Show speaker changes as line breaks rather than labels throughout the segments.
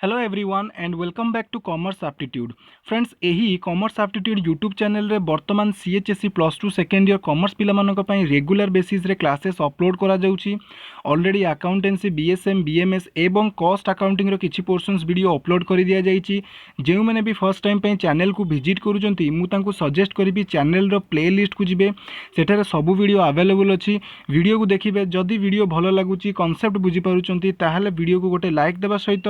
Hello everyone and welcome back to commerce aptitude friends. यही commerce aptitude YouTube channel रे वर्तमान CHSC plus two second year commerce पिलामानक regular basis रे classes upload करा जाउची। Already accountancy BSM BMS एवं cost accounting रो किछि पोर्शंस वीडियो अपलोड कर दिया जाइछि। जेउ माने भी फर्स्ट टाइम पे चैनल को विजिट करूचंती मु तांको सजेस्ट करिबी चैनल रो प्लेलिस्ट को जिवे, सेठारे सब वीडियो अवेलेबल अछि। वीडियो को देखिबे, जदि वीडियो भलो लागुची कांसेप्ट बुझी पारुचंती ताहाले वीडियो को गोटे लाइक देबा सहित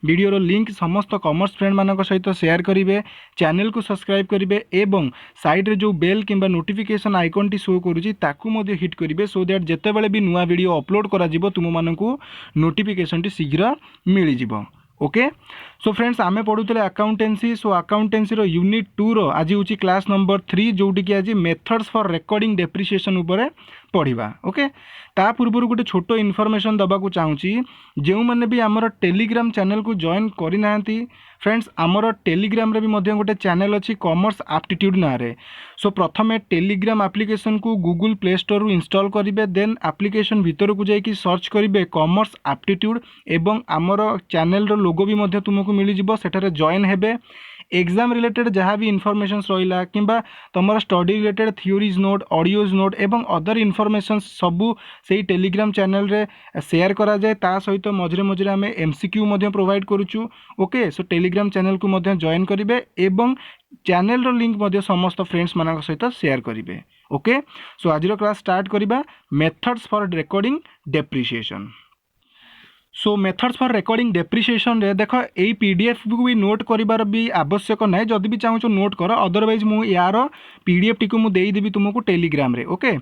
वीडियो लिंक समस्त कॉमर्स फ्रेंड मानक सहित शेयर करेंगे, चैनल को सब्सक्राइब करेंगे एवं साइड रे जो बेल किंबा नोटिफिकेशन आइकन टी शो करूची ताकू मध्य हिट करेंगे सो दैट जेते बेले भी नुआ वीडियो अपलोड करा जिवो तुम मानकू नोटिफिकेशन टी शीघ्र मिल जिवो। ओके सो फ्रेंड्स आमे पढ़ुतले अकाउंटेंसी। सो अकाउंटेंसी रो यूनिट 2 रो आज होची क्लास नंबर 3 जोटी कि आज मेथड्स फॉर रिकॉर्डिंग डेप्रिसिएशन उपरे पढ़िबा। ओके ता पूर्व गोटे छोटो इनफॉरमेशन दबा को चाहूँगी, जो मैंने भी आमर टेलीग्राम चैनल को जॉइन करना फ्रेंड्स, आमर टेलीग्राम रे भी मध्य गोटे चैनल अच्छी कॉमर्स एप्टीट्यूड ना रे। सो प्रथमे टेलीग्राम एप्लिकेशन को गूगल प्ले स्टोर रु इंस्टॉल करेंगे, देन एप्लिकेशन भीतर को जाइए सर्च करेंगे कॉमर्स एप्टीट्यूड एवं आमर चैनल रो लोगो भी मध्य तुमको मिल जिवो, सेठारे जॉइन हेबे। एग्जाम रिलेटेड जहाँ भी इनफॉरमेशन रहा किंबा तुम study related theories note audios note एवं अदर इनफॉरमेशन सबू से टेलीग्राम चैनल रे शेयर करा जाए। ता सहित मझे मझे आम एमसीक्यू मध्य प्रोवाइड करुचु। ओके सो टेलीग्राम चैनल को मध्य जॉइन करेंगे एवं चैनल रो लिंक मध्य समस्त फ्रेंड्स मान सहित शेयर करेंगे। ओके सो आज क्लास स्टार्ट करिबा methods for recording depreciation. So methods for recording depreciation रे देख यही पीडीएफ को भी नोट करार भी आवश्यक ना, जदि भी चाहूँ नोट कर, अदरवाइज मु यार पीडीएफ टी को मुझे देदेवि तुमको टेलीग्राम रे। ओके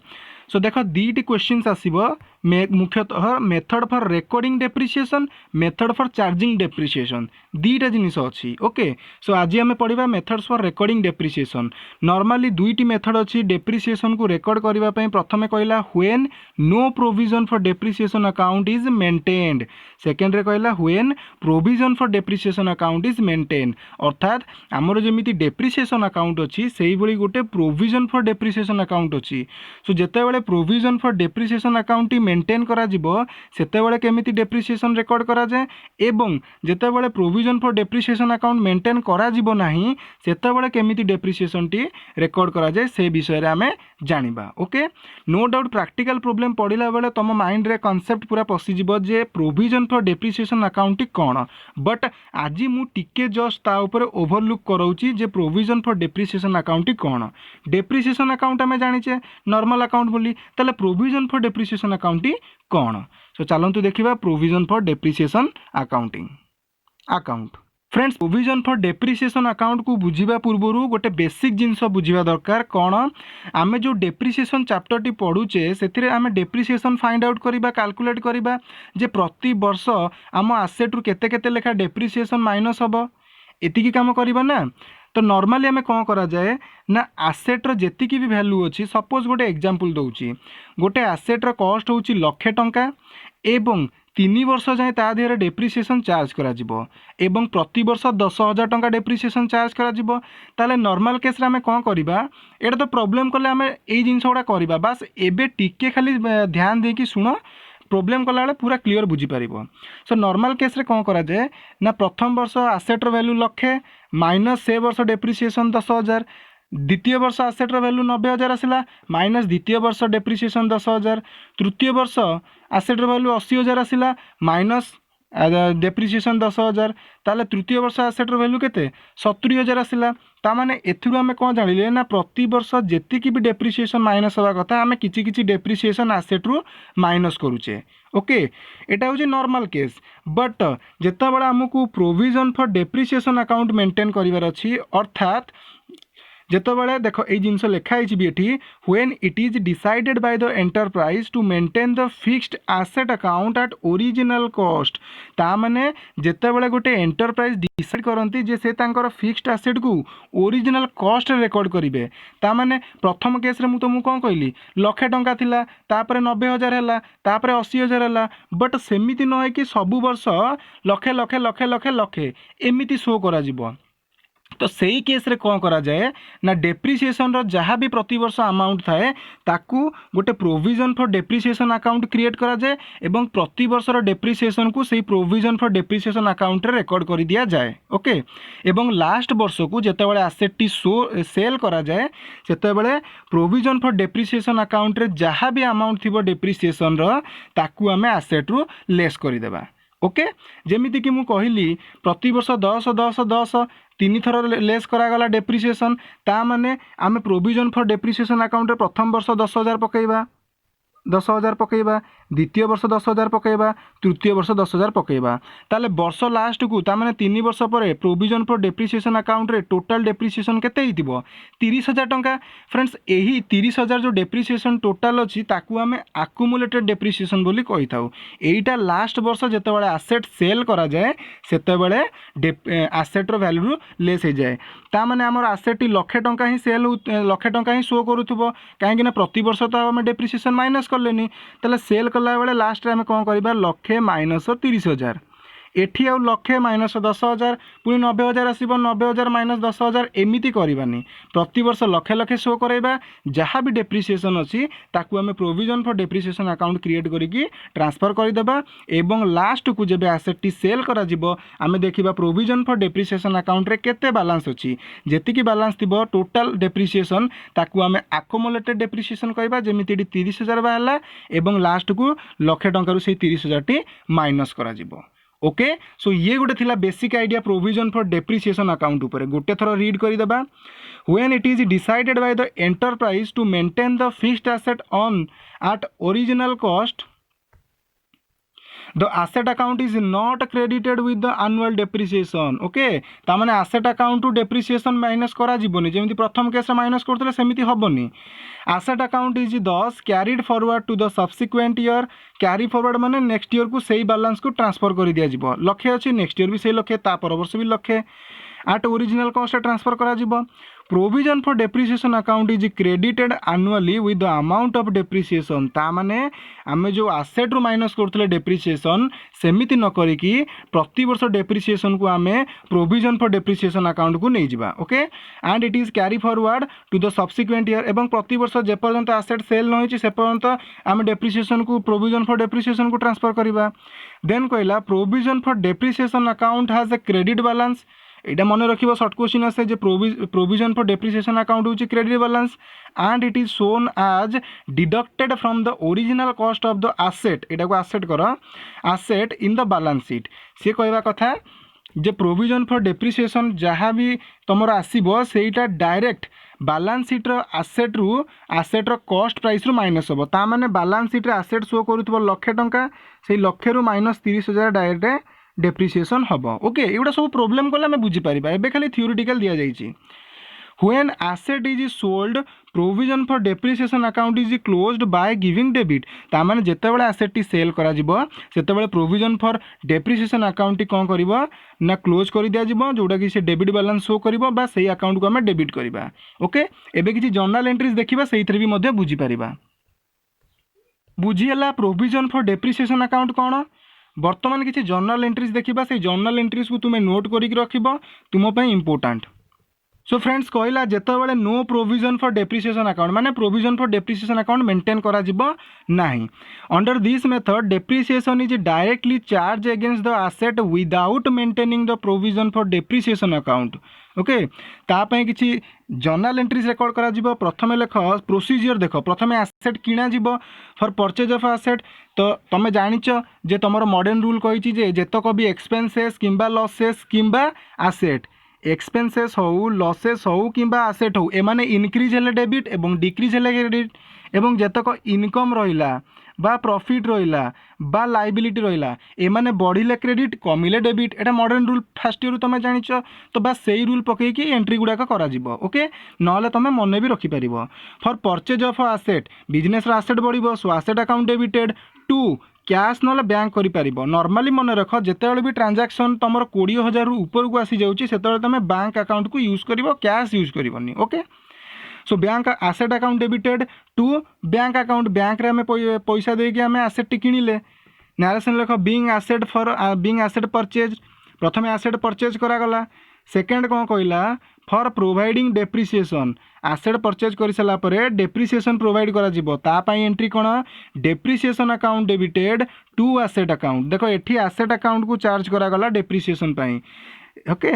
सो देख दीटी क्वेश्चंस आसीबो मुख्यतः method for recording depreciation, method for charging depreciation, दीटा जिनिस अच्छी। ओके सो आज आम पढ़ा methods for recording depreciation. Normally दुईटी मेथड अच्छी डेप्रिसिएशन को रिकॉर्ड करने पे। प्रथमे कहला when no provision for depreciation account is maintained, second रे कहला when provision for depreciation account is maintain. अर्थात आमर जमी डेप्रिसिएशन अकाउंट अच्छी से ही गोटे प्रोविजन फॉर डेप्रिसिएशन अकाउंट अच्छी। सो जिते provision for depreciation account maintain करा जिवो सेतेबेले केमिति डेप्रिसिएशन रिकॉर्ड करा जाए एवं जेतेबेले provision for depreciation account maintain करा जिवो नाही सेतेबेले केमिति डेप्रिसिएशन टी रिकॉर्ड करा जाए से विषय रे आमे जानिबा। Okay no doubt practical problem पढ़िला बेले तुम माइंड रे कांसेप्ट पूरा पसी जिवो जे प्रोविजन फॉर डेप्रिसिएशन अकाउंट कौन, बट आज मु टिके जस्ट ता ऊपर ओवरलुक कराउची जे प्रोविजन फॉर डेप्रिसिएशन अकाउंट कौन। डेप्रिसिएशन अकाउंट आमे जानिचे नॉर्मल अकाउंट बोली, ताले प्रोविजन फॉर डेप्रिसिएशन अकाउंट कौन। सो चलतु देखिबा provision for depreciation accounting account. Friends provision for depreciation account को बुझिबा पूर्व गोटे बेसिक जिनस बुझिबा दरकार। कौन आमे जो डेप्रिसिएशन चैप्टर टी पढ़ुचे से आमे डेप्रिसिएशन फाइंड आउट करिबा, कैलकुलेट करिबा जे प्रति वर्ष आम आसेट रु केते केते लेखा डेप्रिसिएशन माइनस हबो, एतिकी काम करिबा ना। तो नॉर्मली आमे कौन करा जाए ना आसेट्र जेतिकी भी वैल्यू अच्छी, सपोज गोटे एग्जांपल दउची गोटे आसेट्र कॉस्ट होची 1,00,000 टंका एवं 3 वर्ष जाए ता देहरे डेप्रिसिएशन चार्ज करा जिवो एवं प्रति वर्ष 10,000 टंका डेप्रिसिएशन चार्ज करा जिवो। ताले नॉर्मल केस रे आमे कौन करिबा, एटा तो प्रॉब्लम कले आमे एई जिंस गुडा करिबा। बस एबे टिके खाली ध्यान देकी सुनो, प्रॉब्लम कला बेले पूरा क्लियर बुझी पारिबो। सो नॉर्मल केस रे कौन करा जाए ना प्रथम वर्ष आसेट्र वैल्यू 1,00,000 माइनस से वर्ष डेप्रिसिएशन 10,000, द्वितीय वर्ष आसेट्र वैल्यू 90,000 आसला माइनस द्वितीय वर्ष डेप्रिसिएशन 10,000, तृतीय वर्ष आसेट्र वैल्यू 80,000 आसला माइनस डेप्रिसिएशन 10,000, ताले तृतीय वर्ष आसेट्र वैल्यू केते 70,000 आसला। ता माने एथुरु आमे कोन जानिले ना प्रति वर्ष जेतिकी भी डेप्रिसिएशन माइनस होगा कथा आमे किछि किछि डेप्रिसिएशन आसेट रु माइनस करूचे। ओके एटा होची नॉर्मल केस, बट जेतेबेला हमकु provision for depreciation account maintain करिवार अछि, अर्थात जेतेबेले देखो ए जिंस लिखाई भी एठी when it is decided by the enterprise to maintain the fixed asset account at original cost. ता माने जेतेबेले गोटे एंटरप्राइज डिसाइड करंती जे से तांकर फिक्स्ड एसेट को ओरिजिनल कॉस्ट रिकॉर्ड करिवे। ता माने प्रथम केस रे मु तो मु कोन कहली 1,00,000 टंका थिला, तापरे 90,000 हैला, तापरे 80,000 हैला, बट सेमिति न है कि सब वर्ष 1,00,000 1,00,000 1,00,000 1,00,000 एमिति शो करा जिवो। तो सही केस रे कौन करा जाए ना डेप्रिसिएशन रो जहाँ भी प्रति वर्ष अमाउंट थाए ताकू गोटे provision for depreciation account create करा जाए एवं प्रति वर्ष डेप्रिसिएशन को सही प्रोविजन फॉर डेप्रिसिएशन अकाउंट रे रिकॉर्ड कर दिया जाए। ओके एवं लास्ट वर्ष को जेतेबेले एसेट टी सेल करा जाए सेतेबेले प्रोविजन फॉर डेप्रिसिएशन अकाउंट रे जहाँ भी अमाउंट थिबो डेप्रिसिएशन रो ताकू आमे एसेट रु लेस कर देबा। ओके जेमिति कि मु कहली प्रति वर्ष 10 10 10 तीन थर लेस करागला डेप्रिसिएशन ता माने आमे प्रोविजन फॉर डेप्रिसिएशन अकाउंट रे प्रथम वर्ष 10,000 पकेइबा 10,000 पकेइबा द्वितीय वर्ष 10,000 पकेइबा तृतीय वर्ष 10,000 पकेइबा ताले वर्ष लास्ट को ता माने 3 वर्ष पर प्रोविजन फॉर डेप्रिसिएशन अकाउंट रे टोटल डेप्रिसिएशन केते हितिबो 30,000 टंका। फ्रेंड्स एही 30,000 जो डेप्रिसिएशन टोटल अछि ताकू आमे अक्युमुलेटेड डेप्रिसिएशन बोली कहि थाउ। एईटा लास्ट वर्ष जेतेबेले एसेट सेल करा जाए सेतेबेले एसेट रो वैल्यू लेस हो जाए ता माने हमर एसेट लक्षे टंका ही सेल लक्षे टंका ही शो करूथबो काहेकि ना प्रति वर्ष तो आमे डेप्रिसिएशन माइनस करलेनी ताले सेल कला बेले लास्ट आम कौन करवा लक्षे माइनस 30,000 एठी आउ लक्षे माइनस 10,000 पुणी 90,000 आसब 90,000 माइनस 10,000 एमती करवानी प्रति वर्ष लक्षे लक्षे शो कराइबा जहाँ भी डेप्रिसिएशन अच्छी ताकू आम provision for depreciation account create करिकी ट्रांसफर करदेबा एवं लास्ट को जब एसेट टी सेल करा जिवो आमे देखिबा प्रोविजन फॉर डेप्रिसिएशन अकाउंट रे केते बैलेंस अच्छी जेतिकी बैलेंस थिबो टोटल डेप्रिसिएशन ताकू आमे अक्युमुलेटेड डेप्रिसिएशन कहबा जेमिति 30,000 बाहला एवं लास्ट को लक्षे टंका से 30,000 टी माइनस करा जिवो। ओके सो ये गोटे थिला basic idea provision for depreciation account ऊपर गोटे थर रीड करदेबा when it is decided by the enterprise to maintain the fixed asset on at original cost the asset account is not credited with the annual depreciation. Okay तामाने asset account टू depreciation minus करा जिवोनी जेमिति प्रथम case minus करथले सेमिति हबोनी। Asset account is thus carried forward to the subsequent year carry forward माने नेक्स्ट ईयर को सही बैलेंस को ट्रांसफर कर दिया जिवो लक्षे अछि नेक्स्ट ईयर भी सही लक्षे ता पर वर्ष भी लक्षे एट ओरिजिनल कॉस्ट ट्रांसफर करा जिवो। Provision for depreciation account is credited annually with the amount of depreciation ता माने आमे जो एसेट रु माइनस करथले डेप्रिसिएशन सेमिति न करिकी प्रति वर्ष डेप्रिसिएशन को आमे प्रोविजन फॉर डेप्रिसिएशन अकाउंट को नहीं जिबा। Okay and it is carry forward to the subsequent year एवं प्रति वर्ष जे पर्यंत एसेट सेल न होइछि से पर्यंत आमे डेप्रिसिएशन को प्रोविजन फॉर डेप्रिसिएशन को ट्रांसफर करिबा। देन कहला provision for depreciation account has a credit balance एटा मन रखिबो शॉर्ट क्वेश्चन आसे जे प्रोविजन फॉर डेप्रिसिएशन अकाउंट होची credit balance and it is shown as deducted from the original cost of the asset एटा को एसेट करो asset in the balance sheet से कहवा कथा जे प्रोविजन फॉर डेप्रिसिएशन जहाँ भी तुमर आसीबो सेटा डायरेक्ट बैलेंस शीट रो एसेट रु एसेट रो कॉस्ट प्राइस रु माइनस होबो ता माने बैलेंस शीट रे एसेट शो करूथबो लक्षे टंका से लक्षे रु माइनस 30,000 डायरेक्ट डेप्रिसिएशन हम। ओके एगुड़ा सब प्रोब्लेम कले आम बुझीपर एवं खाली थियोरिटिकल दि जाइए when asset is sold provision for depreciation account is closed by giving debit ता माने जेतेबेले एसेट टी सेल करा जिवो सेतेबेले प्रोविजन फॉर डेप्रिसिएशन अकाउंट टी कोन करिवो ना क्लोज कर दिया जिवो जोटा कि से डेबिट बैलेंस शो करिवो बा सेही अकाउंट को हम डेबिट करिवा। ओके एबे किछि जर्नल एंट्रीज देखिबा सेहिथरे भी मध्ये बुझी परिबा बुझीला प्रोविजन फॉर डेप्रिसिएशन अकाउंट कोन वर्तमान किसी जर्नल एंट्रीज देखा से जर्नल एंट्रीज को तुम्हें नोट करके रखिब तुम इंपोर्टाट। सो फ्रेंड्स कहला जेतेबेले no provision for depreciation account माने provision for depreciation account maintain करा जिवो नाही under this method depreciation is directly charge against the asset without maintaining the provision for depreciation account. Okay तापाई किसी journal entries record करा जिवो प्रथमे लेख प्रोसीजर देख प्रथमे एसेट किणा जिवो फॉर परचेज ऑफ एसेट तो तुम जानिच जे तुम मॉडर्न रूल कही जे जेतक भी एक्सपेंसेस किंबा लॉसेस किंबा एसेट एक्सपेंसेस हो लॉसेस हो किंबा एसेट हो एमाने इनक्रीज हेले डेबिट एवं डिक्रीज हेले क्रेडिट एवं जेतक इनकम रहिला बा प्रॉफिट रहिला बा लाइबिलिटी रहिला एमाने बढ़िले क्रेडिट कमिले डेबिट एटा मॉडर्न रूल फास्ट ईयर तुम जानिच तो बस सेही रूल पकईकि एंट्री गुड़ाक करा जिवो। ओके नले तुम मन भी रखि परिबो for purchase of asset business asset बढ़िबो सो asset account debited to cash ना बैंक कर नॉर्मली मन रख जिते भी ट्रांजैक्शन तुम 20,000 ऊपर को आसी जाऊँगी से तुम बैंक अकाउंट को यूज कर कैश यूज करनी। Okay so bank asset account debited to bank account bank रे पैसा देके आम एसेट टी किणिले नारेसन लेख being asset for being asset purchase प्रथम एसेट परचेज करागला सेकेंड कौन कहला for providing depreciation asset purchase कर सारा पर डेप्रिसिएशन प्रोवाइड करा एंट्री कौन depreciation account debited to asset account देखो एठी आसेट अकाउंट को चार्ज करागला डेप्रिसिएशन पाई ओके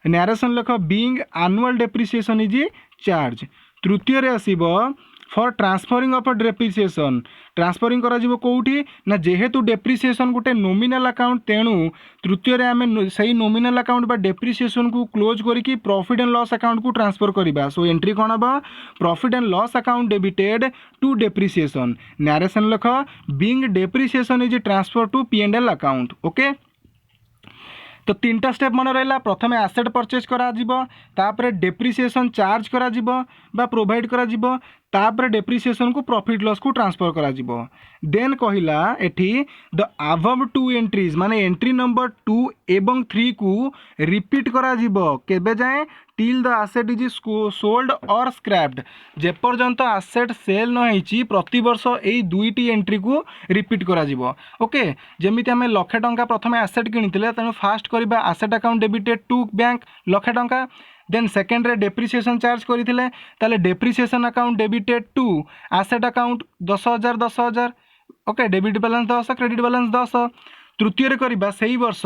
नरेशन लेख being annual depreciation is charge तृतीय रे आसीबो for transferring of depreciation transferring करा जीवो कोउठी ना जेहेतु डेप्रिसिएशन गोटे नोमिनल अकाउंट तेणु तृतीय रे आमे सही नोमिनल अकाउंट बा डेप्रिसिएशन को क्लोज करिकी प्रॉफिट एंड लॉस अकाउंट को ट्रांसफर करिबा सो एंट्री कोन बा profit and loss account debited to depreciation narration लेख being depreciation is transfer to P and L account okay तो तीनटा स्टेप मन रहा प्रथम आसेट परचेज करा डेप्रिसिएशन चार्ज करा बा प्रोवाइड करा तापर डेप्रिसिएशन को प्रॉफिट लॉस को ट्रांसफर करा देन कहला एठी द अबव टू एंट्रीज माने एंट्री नंबर 2 एवं 3 को रिपीट करा केबे जाए till the asset is sold or scrapped जेपर्यंत आसेट सेल न होईची प्रति वर्ष एई दुईटी एंट्री को रिपीट करा ओके जेमिति आमे लक्षे टंका प्रथम आसेट किनिथिले तेणु फास्ट करबा asset account debited to bank लक्षे टंका देन सेकेंड रे डेप्रिसिएशन चार्ज करथिले ताले depreciation account debited to asset account 10,000 okay debit balance 10 credit balance 10 तृतीय रे करबा सही वर्ष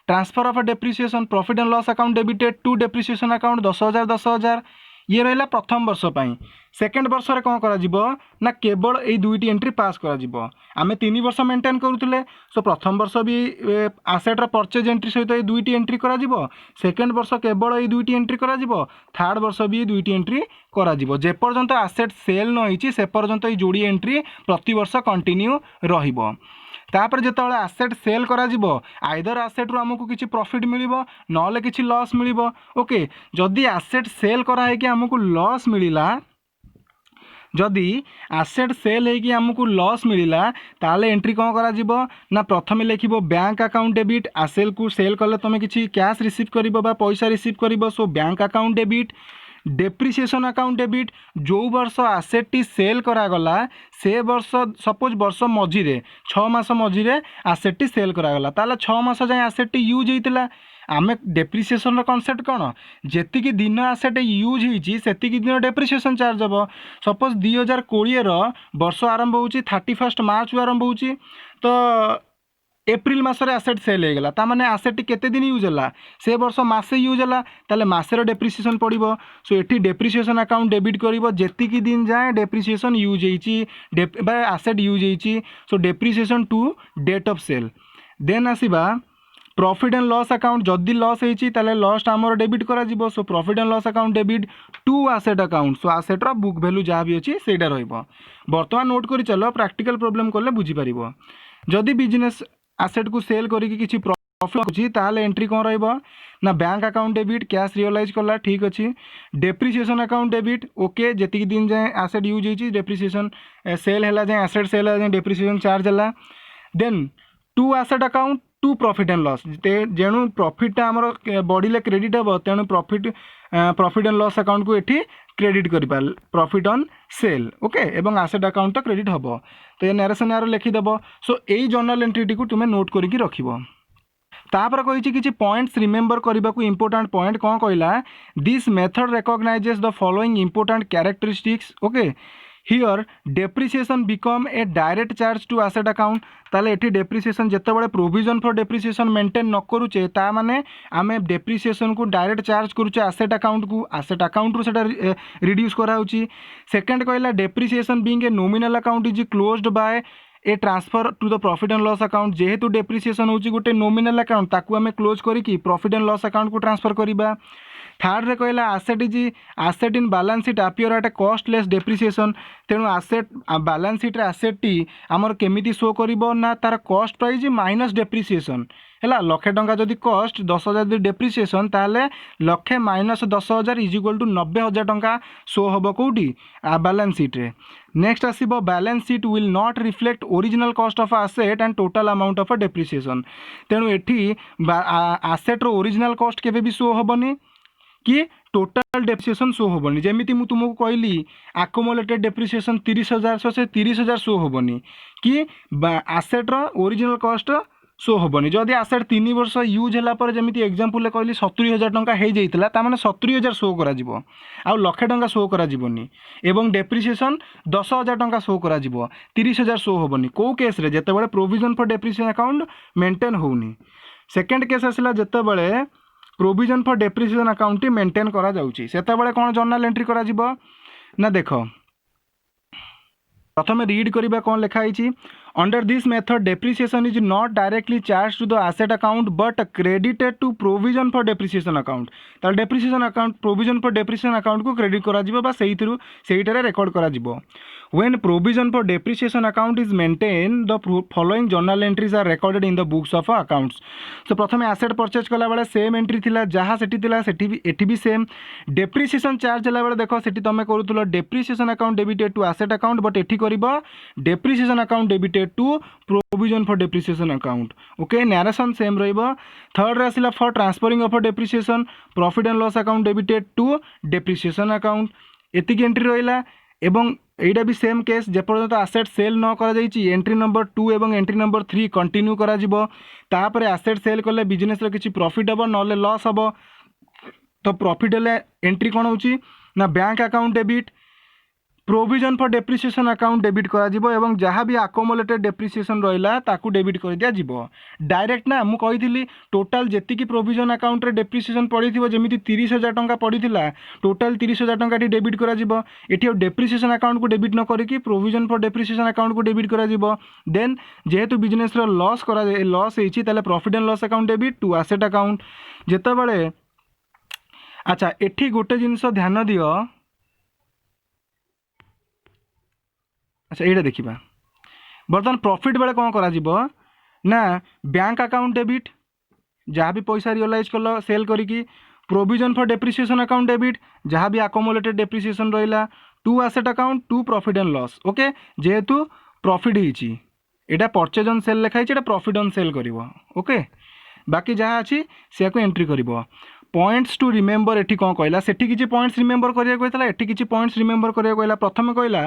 transfer of depreciation profit and loss account debited to depreciation account 10,000 ये रहा प्रथम वर्ष पाई सेकेंड वर्ष रे कौन करा ना केवल ये दुईटी एंट्री पास करा आमे 3 वर्ष मेंटेन करुले सो प्रथम वर्ष भी आसेट परचेज एंट्री सहित ये दुईटी एंट्री करा सेकेंड वर्ष केवल ये दुईटी एंट्री करा थर्ड वर्ष भी ये दुईटी एंट्री करा जेपर्यंत आसेट सेल न होईची से पर्यंत ये जोड़ी एंट्री प्रति वर्ष कंटिन्यू रहिबो तापर जेतबेले आसेट सेल करा आइदर आसेट रु हमको किसी प्रॉफिट मिलिबो नले किसी लॉस मिलिबो ओके जदि आसेट सेल करा है कि हमको लॉस मिलिला जदि आसेट सेल है कि हमको लॉस मिलिला ताले एंट्री कौन करा ना प्रथम लिखिबो बैंक अकाउंट डेबिट आसेल को सेल कले तुम किसी कैश रिसीव करिबो बा पैसा रिसीव करिबो so bank account debit depreciation account debit जो वर्ष आसेट टी सेल करागला से वर्ष सपोज वर्ष मझिरे 6 मास मझिरे आसेट टी सेल करागला ताले 6 मास जाए आसेट टी यूज होइतिला आमे डेप्रिसिएशन कॉन्सेप्ट कौन जेतिकी दिन आसेट यूज होइची सेतिकी दिन डेप्रिसिएशन चार्ज हम सपोज 2020 वर्ष आरंभ होची 31 मार्च आरंभ होची तो एप्रिल मासरे आसेट सेल हो गला तामाने आसेट केते दिन यूज है से वर्ष मासे यूज है ताले मासेर डेप्रिसिएशन पड़ो सो एठी डेप्रिसिएशन अकाउंट डेबिट करिवो जेतिकी दिन जाए डेप्रिसिएशन यूज होइची आसेट यूज होइची so depreciation to date of sale then आसीबा प्रॉफिट एंड लॉस अकाउंट जदि लॉस होइची ताले लॉस आमर डेबिट करा जिवो so profit and loss account debit to asset account so आसेटर बुक वैल्यू जहाँ भी अच्छी सेटा रहिबो वर्तमान नोट करी चलो प्रैक्टिकल प्रॉब्लम कले बुझी पारिबो जदि बिजनेस आसेट को सेल करिकी किसी प्रॉफिट होची ताले एंट्री कौन रहिबो ना bank account debit cash realise कला ठीक अच्छी डेप्रिसिएशन अकाउंट डेबिट ओके जेतिकी दिन जाए आसेट यूज होइची डेप्रिसिएशन सेल हैला जाए आसेट सेल हैला जाए डेप्रिसिएशन चार्ज हैला then to asset account to profit and loss जेणु प्रॉफिटा आमर बढ़िले क्रेडिट हे तेणु प्रॉफिट एंड लॉस अकाउंट को एठी क्रेडिट करिपा प्रॉफिट ऑन सेल ओके एवं आसेट अकाउंट तो क्रेडिट हम तो ये नरेशन यार लिखिदेव सो यही जर्नल एंट्री को तुम्हें नोट करके रखिबो तापर कही किसी पॉइंट्स रिमेंबर करने को इंपोर्टेंट पॉइंट कौन कहला this method recognises the following important characteristics okay here depreciation become a direct charge to asset account ताले एठी डेप्रिसिएशन जेतेबेले प्रोविजन फॉर डेप्रिसिएशन मेंटेन न करूचे ता माने आमे डेप्रिसिएशन को डायरेक्ट चार्ज करूचे आसेट अकाउंट रु सेटा रिड्यूस कराउची सेकंड कहला depreciation being a nominal account is closed by a transfer to the profit and loss account जेहेतु डेप्रिसिएशन होची गोटे नॉमिनल अकाउंट ताकू आमे क्लोज करिकी प्रॉफिट एंड लॉस अकाउंट को ट्रांसफर करिबा थर्ड रे कहला asset in balance sheet appear eight A costless depreciation तेणु आसेट बैलेंस शीट रे आसेट टी आमर केमिति शो करिवो ना तार कॉस्ट प्राइस माइनस डेप्रिसिएशन है लक्षे टंका जदि कॉस्ट 10,000 डेप्रिसिएशन ताले लक्षे माइनस 10,000 इज इक्वल टू 90,000 टंका शो हम कौटी बैलेंस शीट रे नेक्स्ट आसीबो balance sheet will not reflect original cost of asset and total amount of depreciation तेणु एठी आसेट रो ओरिजिनल कॉस्ट केबे भी शो होबनी कि टोटाल डेप्रिसिएशन शो होबनी जेमिति मु तुमको कहली आकुमुलेटेड डेप्रिसिएशन 30,000 से 30,000 शो होबनी कि आसेट रो ओरिजिनल कॉस्ट शो हेनी जदि आसेट 3 वर्ष यूज है जमी एग्जाम्पल कहली 70,000 टंका हो जाता ताने 70,000 शो कर आउ लक्षे टंका शो करानी एवं डेप्रिसिएशन 10,000 टंका शो कर 30,000 शो हेनी कौ केस जितेबाला provision for depreciation account maintain होनी। सेकेंड केस आसला जितेबाला provision for depreciation account maintain करा जाउची सेतेबाला कौन जर्नल एंट्री करा जिवो ना देख प्रथम रीड करबा कौन लिखाई under this method depreciation is not directly charge to the asset account but credited to provision for depreciation account ताल depreciation account provision for depreciation account को क्रेडिट करा जिवो बा सेहीटारे रेकॉर्ड करा जिवो। When provision for depreciation account is maintained, the following journal entries are recorded in the books of accounts. So प्रथम asset purchase कला बेले सेम एंट्री थिला जहाँ सेठी थिला सेठी भी एठी भी सेम डेप्रिसिएशन चार्ज हला बेले देखो सेठी तमे करूतलो depreciation account debited to asset account but एठी करिवो depreciation account debited to provision for depreciation account. Okay narration same रहिबो। थर्ड रे आसिला for transferring of depreciation profit and loss account debited to depreciation account एतिक entry रहिला एवं एटा भी सेम केस जेपर्यंत आसेट सेल न करा जाइछि एंट्री नंबर 2 एवं एंट्री नंबर 3 कंटिन्यू करा जिवो तापरे आसेट सेल कले बिजनेस रे किछि प्रॉफिट हबो नले लॉस हबो तो प्रॉफिट हेले एंट्री कोन होछि ना bank account debit provision for depreciation account debit करा जिवो एवं जहाँ भी अकोमुलेटेड डेप्रिसिएशन रहिला ताकू डेबिट कर दिया जिवो डायरेक्ट ना मु कहिथिली टोटल जेति की प्रोविजन अकाउंट रे डेप्रिसिएशन पड़िथिबो जेमिति 30,000 टंका पड़िथिला टोटल 30,000 टंका टी डेबिट करा जिवो एठी डेप्रिसिएशन अकाउंट को डेबिट न करिकि प्रोविजन फॉर डेप्रिसिएशन अकाउंट को डेबिट करा जिवो देन जेहेतु बिजनेस रो लॉस करा लॉस हेछि ताले profit and loss account debit to asset account जेतेबेले। अच्छा एठी गोटे जिंस ध्यान दियो। अच्छा ये देखा बर्तमान प्रॉफिट बेले कौन करा जिवो ना बैंक अकाउंट डेबिट जहाँ भी पैसा रियलाइज कल सेल करिकी provision for depreciation account debit जहाँ भी अकोमुलेटेड डेप्रिसिएशन रहिला to asset account to profit and loss. Okay जेहेतु प्रॉफिट होइछि एटा परचेज ऑन सेल लिखाई एटा प्रॉफिट ऑन सेल करिवो। ओके बाकी जहाँ अच्छी से एंट्री करिवो। पॉइंट्स टू रिमेंबर एठी कौन कहला सेठी किछि पॉइंट्स रिमेंबर करिया कहला एठी किछि पॉइंट्स रिमेंबर करिया कहला प्रथम कहला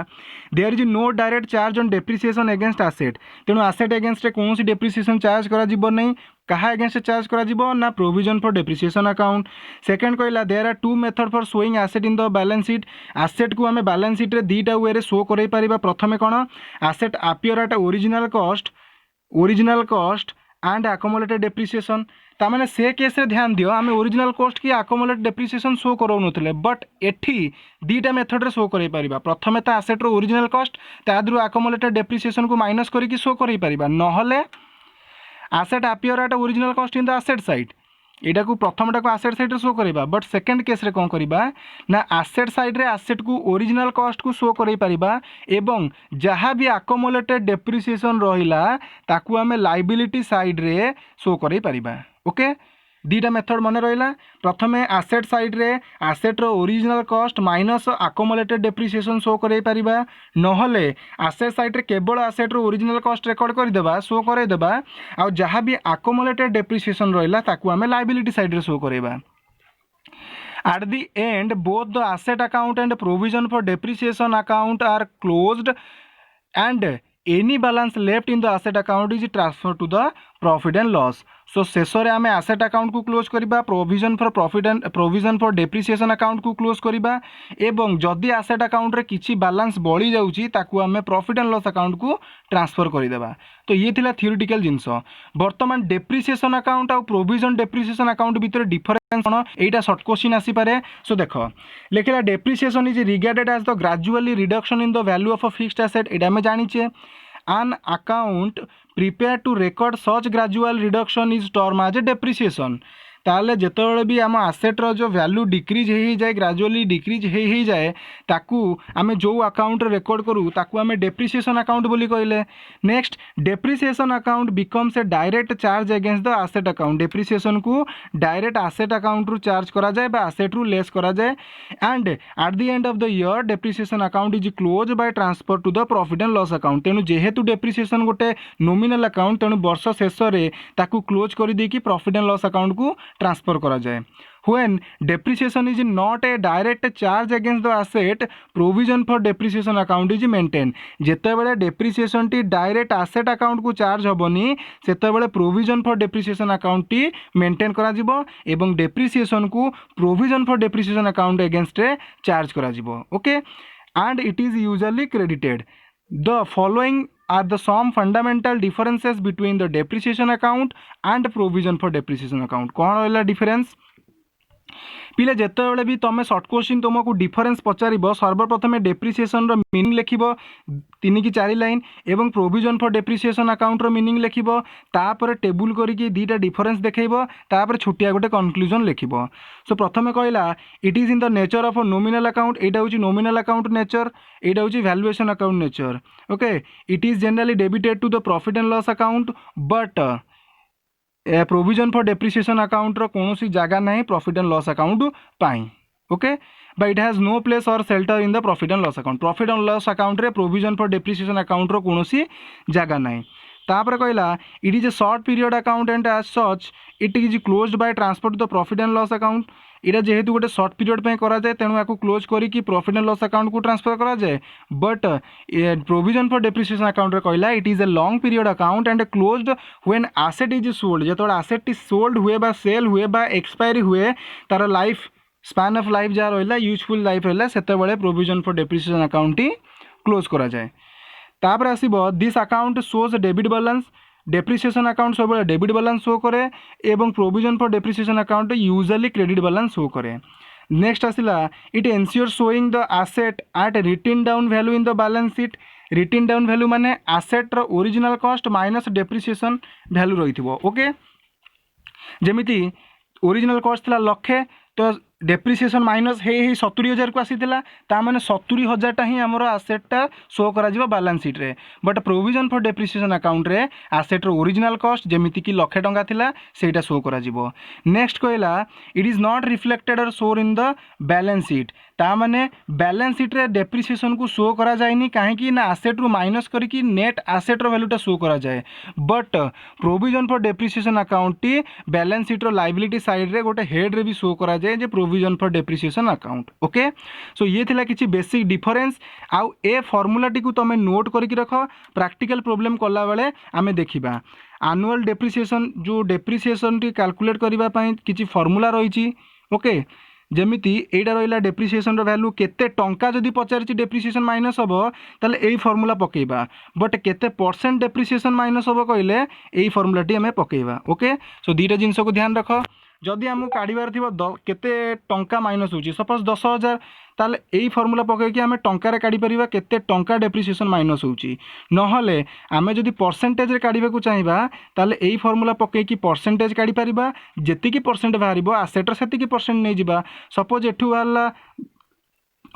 there is no direct charge on depreciation against asset तेणु एसेट अगेंस्ट रे कोनोसी डेप्रिसिएशन चार्ज करा जिवो नै कहा अगेंस्ट चार्ज करा जिवो ना provision for depreciation account. Second कहला there are two method for showing asset in the balance sheet asset को हमें बैलेंस शीट रे दीटा वे रे शो करई परिबा प्रथमे कोन asset appear at original cost and accumulated depreciation तामाने से केस रे ध्यान दियो आमे ओरिजिनल कॉस्ट की अकोमुलेटेड डेप्रिसिएशन शो करौ नथिले बट एठी दीटा मेथड रे शो करई परिबा प्रथमे ता एसेट रो ओरिजिनल कॉस्ट तादरु अकोमुलेटेड डेप्रिसिएशन को माइनस करी शो करई परिबा नहले asset appear at original cost in the asset side एटा को प्रथमटा को एसेट साइड रे शो करबा बट सेकंड केस रे कोन करबा ना एसेट साइड रे एसेट को ओरिजिनल कॉस्ट को शो करई परिबा एवं जहाँ भी अकोमुलेटेड डेप्रिसिएशन रहिला ताकू हमें लायबिलिटी साइड रे शो करई परिबा। ओके दीटा मेथड मन रहा प्रथमे एसेट साइड रे एसेट रो original cost minus accumulated depreciation show करई परिबा नहले एसेट साइड रे केवल एसेट रो ओरिजिनल कॉस्ट रेकॉर्ड कर देबा शो करे देबा आ जहाँ भी अकोमुलेटेड डेप्रिसिएशन रहिला ताकू हमें लायबिलिटी साइड रे show करेबा। At the end both the asset account and provision for depreciation account are closed and any balance left in the asset account is transferred to the profit and loss. सो शेष में आम asset account को close करवा provision for profit and provision for depreciation account को close करवा एवं जदि asset account रे किछि बैलेंस बढ़ी जाउची ताकू आम प्रॉफिट एंड लॉस अकाउंट को ट्रांसफर करदेबा। तो ये थिला थियोरिटिकल जिनस। वर्तमान डेप्रिसिएशन अकाउंट और प्रोविजन डेप्रिसिएशन अकाउंट भितर डिफरेंस कौन एटा शॉर्ट क्वेश्चन आसी पारे। सो देख लिखला depreciation is regarded as the gradually reduction in the value of a fixed asset एटा में जानिचे an account prepared to record such gradual reduction is termed as depreciation। ताले जेतेबेले भी आम एसेट रो जो वैल्यू डिक्रीज हो जाए ग्रेजुअली डिक्रीज हो जाए ताकू आमे जो अकाउंट रेकॉर्ड करू ताकू आमे डेप्रिसिएशन अकाउंट बोली कहले। Next depreciation account becomes a direct charge against the asset account depreciation को डायरेक्ट एसेट अकाउंट रु चार्ज करा जाए बा एसेट रु लेस करा जाए and at the end of the year depreciation account is close by transfer to the profit and loss account. तेणु जेहेतु डेप्रिसिएशन गोटे नॉमिनल अकाउंट तेणु वर्ष शेष में ताकू क्लोज कर देकी प्रॉफिट एंड लॉस अकाउंट को ट्रांसफर करा जाए। when depreciation is not a direct charge against the asset, provision for depreciation account is maintained. जेतेबेले depreciation T direct asset account को charge होबनी सेतेबेले provision for depreciation account T maintain करा जिवो एवं depreciation को provision for depreciation account against रे charge करा जिवो. Okay, and it is usually credited. The following are the some fundamental differences between the depreciation account and provision for depreciation account. कौन रहला difference? पिले जेतेबेले भी तुम सर्ट क्वेश्चन तुमको difference पचार सर्वप्रथम डेप्रिसिएशन मीनिंग लिख 3 कि 4 लाइन एवं provision for depreciation account meaning लिख तापर टेबुल करके 2टा डिफरेंस देखब तापर छोटिया गोटे कनक्लूजन लिख. सो प्रथम कहला it is in the nature of nominal account. एटा हूँ नॉमिनल अकाउंट नेचर, एटा हूँ valuation account nature. Okay, it is generally debited to the profit and loss account but provision for depreciation account कौन सी जगह ना प्रॉफिट एंड लॉस अकाउंट पाई. Okay, but it has no place or shelter in the profit and loss account. Profit and loss account रे provision for depreciation account कौन सी जगह ना. तापर कहला it is a short period account and as such it is closed by transfer to the profit and loss account. इटा जेहेतु गोटे सर्ट पीरियड पे करा जाए तेणु या क्लोज करी प्रॉफिट एंड लॉस अकाउंट को ट्रांसफर करा जाए. But provision for depreciation account रे कहला it is a long period account and closed when asset is sold. जो एसेट टी सोल्ड हुए बा सेल हुए बा एक्सपायरी हुए तार लाइफ स्पैन ऑफ लाइफ जहाँ रहा यूजफुल लाइफ रहा से प्रोविजन फॉर डेप्रिसिएशन अकाउंट ही क्लोज करा जाए. तापर आसीबो this account shows debit balance. Depreciation account सब डेबिट बैलेंस शो करे एवं provision for depreciation account usually credit balance show करे. नेक्स्ट आसिला it ensure showing the asset at written down value in the balance sheet. Written down value माने asset रो original cost minus depreciation value रही. Okay, जमीती original cost थिला लक्षे तो depreciation minus हे 70,000 को आसीथिला तामाने 70,000 ही आमर आसेटा शो करा बैलेंस शीट रे. But provision for depreciation account रे आसेट रो ओरिजिनल कॉस्ट जेमिति कि लक्षे टंका थिला सेटा शो करा जिवो. नेक्स्ट कहला it is not reflected or shown in the balance sheet. तामाने बैलेंस शीट रे डेप्रिसिएशन को शो करा जायनी काहेकि ना आसेट रो माइनस करके नेट आसेट रो वैल्यूटा शो करा जाए. But provision for depreciation account टी बैलेंस शीट रो लायबिलिटी साइड रे गोटे हेड रे भी शो करा जाए जे provision for depreciation account. Okay, so ये थिला किछि बेसिक डिफरेंस. आउ ए फॉर्मूला टी को तमे नोट करके रख. प्रैक्टिकल प्रॉब्लम कला बेले आमे देखिबा एनुअल डेप्रिसिएशन जो डेप्रिसिएशन टी कैलकुलेट करबा पई किछि फॉर्मूला रहिछि. ओके, जमीती एटा रहा डेप्रिसिएशन वैल्यू केते टंका जदि पचारिछि डेप्रिसिएशन माइनस हम ताले एई फॉर्मूला पकेबा. बट केते परसेंट डेप्रिसिएशन माइनस हम कहले एई फॉर्मूला टी हमें पकेबा. ओके, सो 2टा जिनस को ध्यान रख. जदि आमको काढ़ार थी केते टंका माइनस होची सपोज 10,000 ताले एई फॉर्मूला पकईकि आम टंकार काढ़ी परिबा केते टंका डेप्रिसिएशन माइनस होची. नहले आमे जदि परसेंटेज रे काढ़ा को चाहिबा ताले एई फॉर्मूला पकईकि परसेंटेज काढ़ी परिबा. जेतिकी परसेंट बाहरिबो आसेटर सेतिकी परसेंट नहीं जिबा. सपोज एठू बाहरला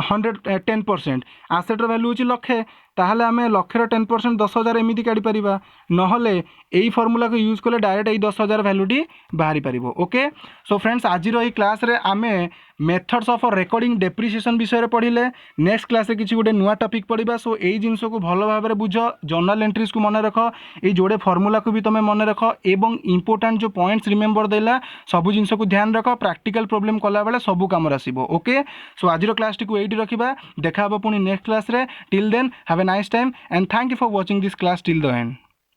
10% आसेटर वैल्यू होची लक्षे ताहले आमे लक्षर 10% 10,000 एमती काढ़ी परिबा. नहले एई फॉर्मूला को यूज कले डायरेक्ट एई 10,000 वैल्यूटी बाहरी परिबो. ओके, सो फ्रेंड्स आज रही क्लास रे आमे मेथड्स ऑफ रिकॉर्डिंग डेप्रिसिएशन विषय पढ़िले. नेक्स्ट क्लास रे किछि गोटे नुआ टॉपिक पढ़िबा. सो एई जिंस को भलो भाबरे रे बुझ, जर्नल एंट्रीज को मन रख, एई जोड़े फॉर्मूला को भी तमे मन रख एवं इंपोर्टेंट जो पॉइंट्स रिमेंबर देला सब जिंस को ध्यान रख. प्रैक्टिकल प्रॉब्लम कला बेले सब काम आसीबो. ओके, सो आज रो क्लास टी को एइटी रखिबा. देखा हबो पुनी नेक्स्ट क्लास रे. Till then have a nice time and thank you for watching this class till the and.